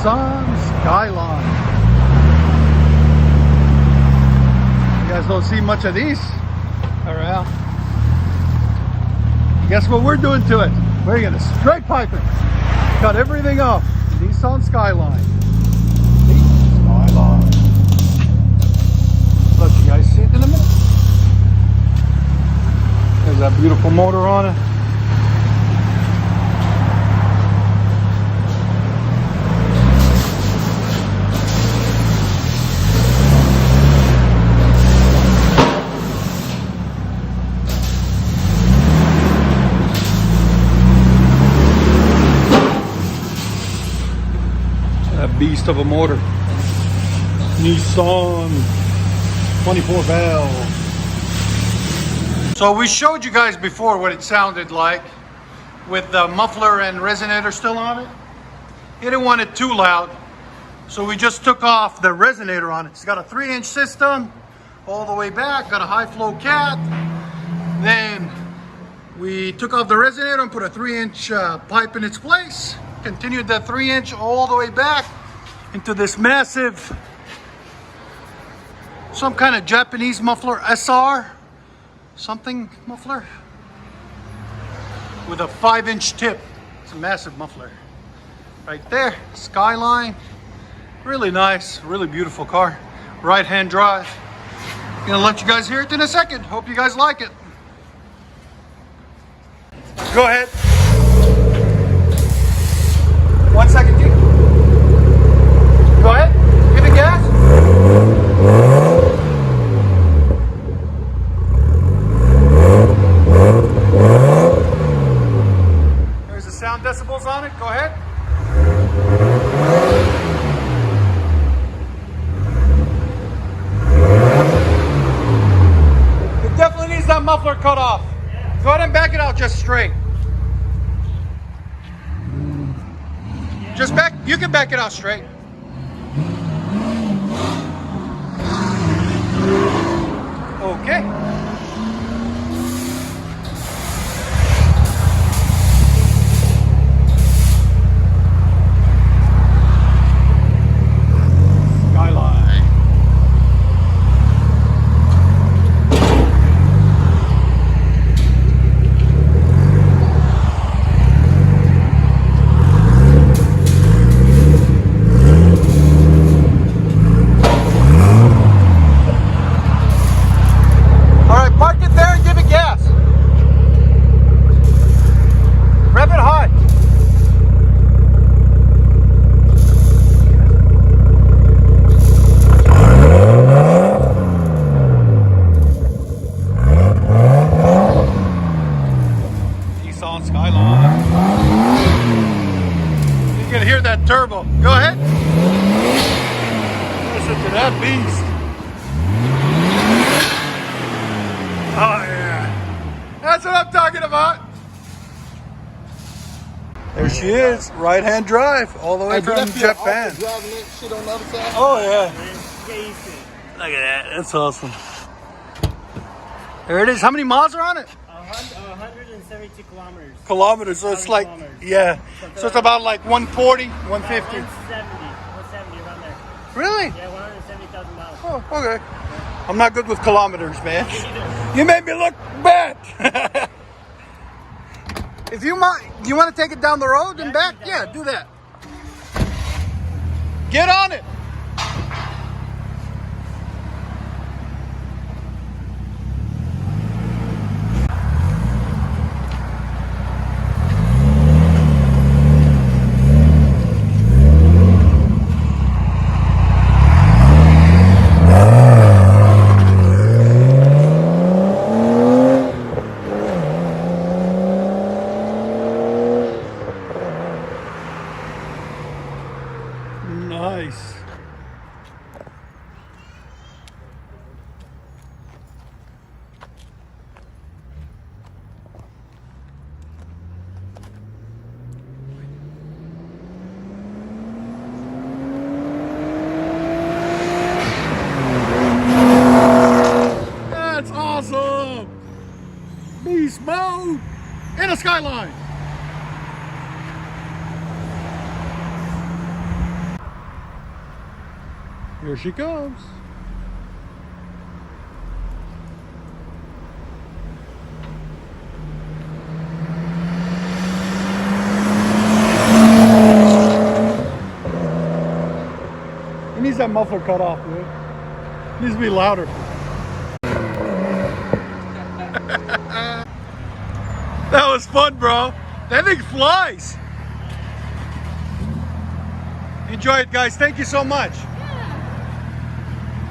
Nissan Skyline. You guys don't see much of these around. Guess what we're doing to it? We're gonna straight pipe it. Cut everything off. Nissan Skyline. Skyline. Let you guys see it in a minute. There's that beautiful motor on it. That beast of a motor. Nissan 24 valve. So we showed you guys before what it sounded like with the muffler and resonator still on it. He didn't want it too loud, so we just took off the resonator on it. It's got a 3-inch system all the way back, got a high flow cat. Then we took off the resonator and put a 3-inch pipe in its place. Continued that 3-inch all the way back into this massive, some kind of Japanese muffler, SR something muffler with a 5-inch tip. It's a massive muffler right there. Skyline, really nice, really beautiful car, right-hand drive. Gonna let you guys hear it in a second. Hope you guys like it. Go ahead. 1 second, G. Go ahead. Give it gas. There's the sound decibels on it. Go ahead. It definitely needs that muffler cut off. Go ahead and back it out just straight. Just back, you can back it out straight. Okay. Skyline. Skyline. You can hear that turbo. Go ahead. Listen to that beast. Oh yeah. That's what I'm talking about. There she is. Right-hand drive. All the way from Japan. Oh yeah. Look at that. That's awesome. There it is. How many miles are on it? 172 kilometers. Kilometers, so it's like, yeah. So it's about like 140, 150. 170 around there. Really? Yeah, 170,000 miles. Oh, okay. I'm not good with kilometers, man. You made me look bad. If you want to take it down the road and back, yeah, do that. Get on it. Nice. Here she comes. He needs that muffler cut off, dude. Needs to be louder. That was fun, bro. That thing flies. Enjoy it, guys. Thank you so much.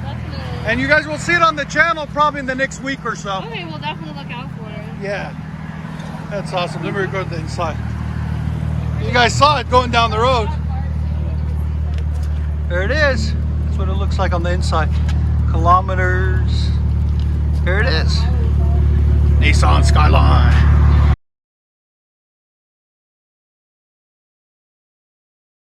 Definitely. And you guys will see it on the channel probably in the next week or so. Okay, we'll definitely look out for it. Yeah. That's awesome. Let me go to the inside. You guys saw it going down the road. There it is. That's what it looks like on the inside. Kilometers. Here it is. Nissan Skyline.